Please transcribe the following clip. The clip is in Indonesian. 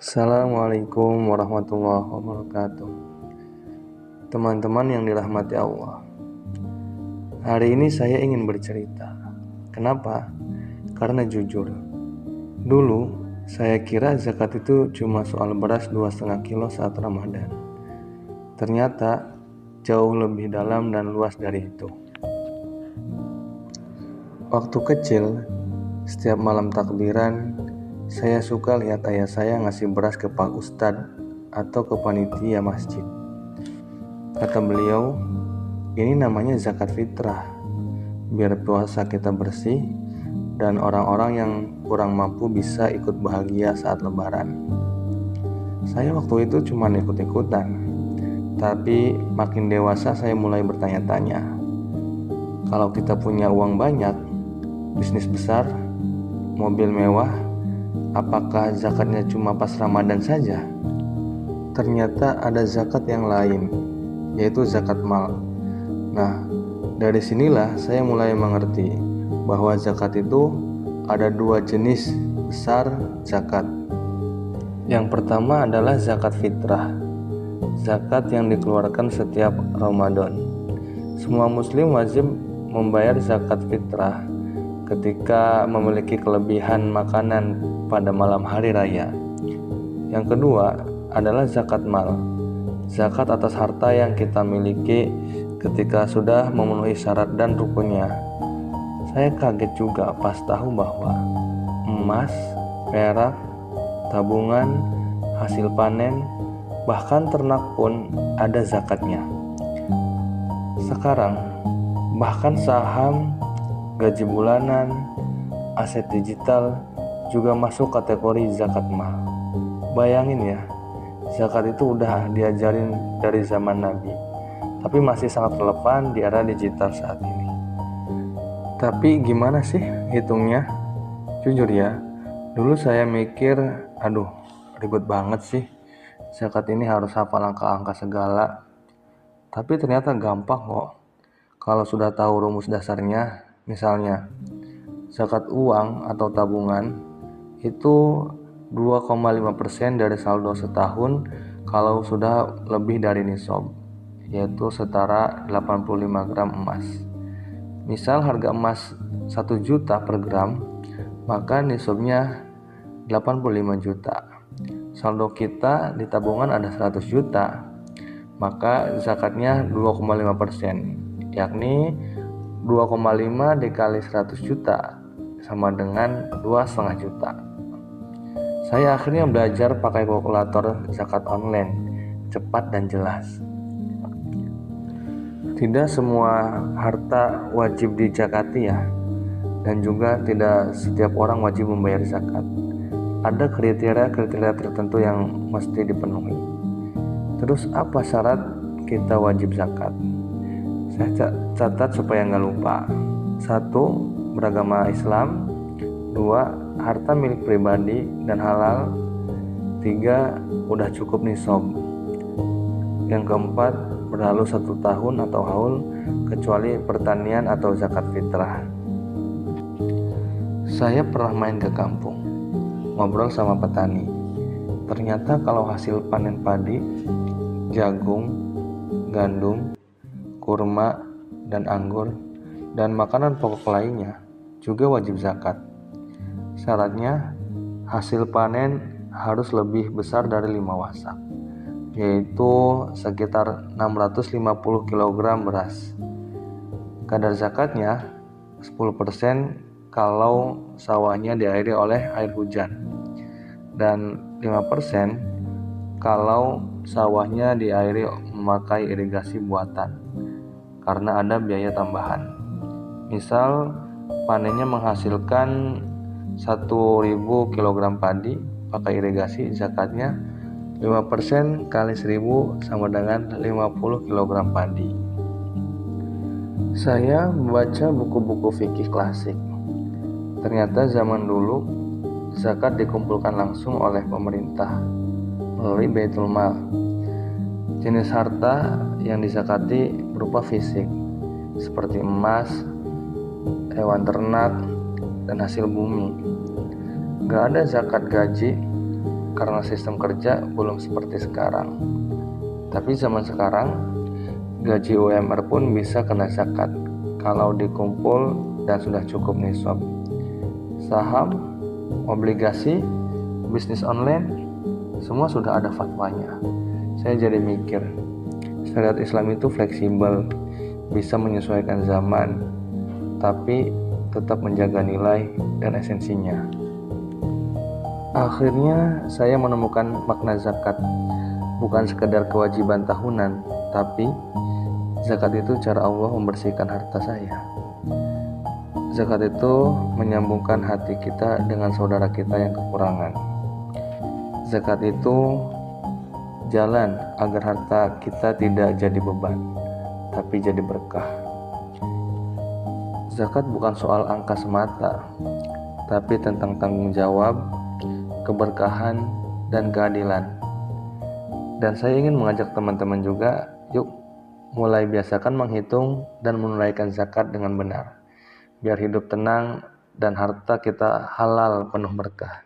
Assalamualaikum warahmatullahi wabarakatuh. Teman-teman yang dirahmati Allah, hari ini saya ingin bercerita. Kenapa? Karena jujur, dulu saya kira zakat itu cuma soal beras 2,5 kilo saat Ramadan. Ternyata jauh lebih dalam dan luas dari itu. Waktu kecil, setiap malam takbiran, saya suka lihat ayah saya ngasih beras ke Pak Ustadz atau ke panitia masjid. Kata beliau, ini namanya zakat fitrah, biar puasa kita bersih dan orang-orang yang kurang mampu bisa ikut bahagia saat lebaran. Saya waktu itu cuma ikut-ikutan, tapi makin dewasa saya mulai bertanya-tanya, kalau kita punya uang banyak, bisnis besar, mobil mewah, apakah zakatnya cuma pas Ramadan saja? Ternyata ada zakat yang lain, yaitu zakat mal. Nah, dari sinilah saya mulai mengerti bahwa zakat itu ada dua jenis besar zakat. Yang pertama adalah zakat fitrah, zakat yang dikeluarkan setiap Ramadan. Semua muslim wajib membayar zakat fitrah ketika memiliki kelebihan makanan pada malam hari raya. Yang kedua adalah zakat mal, zakat atas harta yang kita miliki ketika sudah memenuhi syarat dan rukunnya. Saya kaget juga pas tahu bahwa emas, perak, tabungan, hasil panen, bahkan ternak pun ada zakatnya. Sekarang bahkan saham, gaji bulanan, aset digital juga masuk kategori zakat mal. Bayangin ya, zakat itu udah diajarin dari zaman Nabi, tapi masih sangat relevan di era digital saat ini. Tapi gimana sih hitungnya? Jujur ya, dulu saya mikir, ribet banget sih, zakat ini harus hafal angka-angka segala. Tapi ternyata gampang kok, kalau sudah tahu rumus dasarnya. Misalnya, zakat uang atau tabungan itu 2,5% dari saldo setahun kalau sudah lebih dari nisab, yaitu setara 85 gram emas. Misal harga emas 1 juta per gram, maka nisabnya 85 juta. Saldo kita di tabungan ada 100 juta, maka zakatnya 2,5%, yakni 2,5 dikali 100 juta sama dengan 2,5 juta. Saya akhirnya belajar pakai kalkulator zakat online, cepat dan jelas. Tidak semua harta wajib dizakati ya, dan juga tidak setiap orang wajib membayar zakat. Ada kriteria tertentu yang mesti dipenuhi. Terus apa syarat kita wajib zakat? Saya catat supaya nggak lupa. 1. Beragama Islam. 2. Harta milik pribadi dan halal. 3. Udah cukup nisab. Yang keempat, berlalu 1 tahun atau haul kecuali pertanian atau zakat fitrah. Saya pernah main ke kampung, ngobrol sama petani. Ternyata kalau hasil panen padi, jagung, gandum, kurma, dan anggur, dan makanan pokok lainnya juga wajib zakat. Syaratnya, hasil panen harus lebih besar dari 5 wasak, yaitu sekitar 650 kg beras. Kadar zakatnya 10% kalau sawahnya diairi oleh air hujan, dan 5% kalau sawahnya diairi memakai irigasi buatan, karena ada biaya tambahan. Misal panennya menghasilkan 1.000 kg padi pakai irigasi, zakatnya 5% kali 1.000 sama dengan 50 kg padi. Saya membaca buku-buku fikih klasik. Ternyata zaman dulu zakat dikumpulkan langsung oleh pemerintah melalui Baitul Mal. Jenis harta yang dizakati berupa fisik, seperti emas, hewan ternak, dan hasil bumi. Gak ada zakat gaji, karena sistem kerja belum seperti sekarang. Tapi zaman sekarang, gaji UMR pun bisa kena zakat kalau dikumpul dan sudah cukup nisab. Saham, obligasi, bisnis online, semua sudah ada fatwanya. Saya jadi mikir, syariat Islam itu fleksibel, bisa menyesuaikan zaman, tapi tetap menjaga nilai dan esensinya. Akhirnya saya menemukan makna zakat, bukan sekedar kewajiban tahunan, tapi zakat itu cara Allah membersihkan harta saya. Zakat itu menyambungkan hati kita dengan saudara kita yang kekurangan. Zakat itu jalan agar harta kita tidak jadi beban, tapi jadi berkah. Zakat bukan soal angka semata, tapi tentang tanggung jawab, keberkahan, dan keadilan. Dan saya ingin mengajak teman-teman juga, yuk mulai biasakan menghitung dan menunaikan zakat dengan benar, biar hidup tenang dan harta kita halal penuh berkah.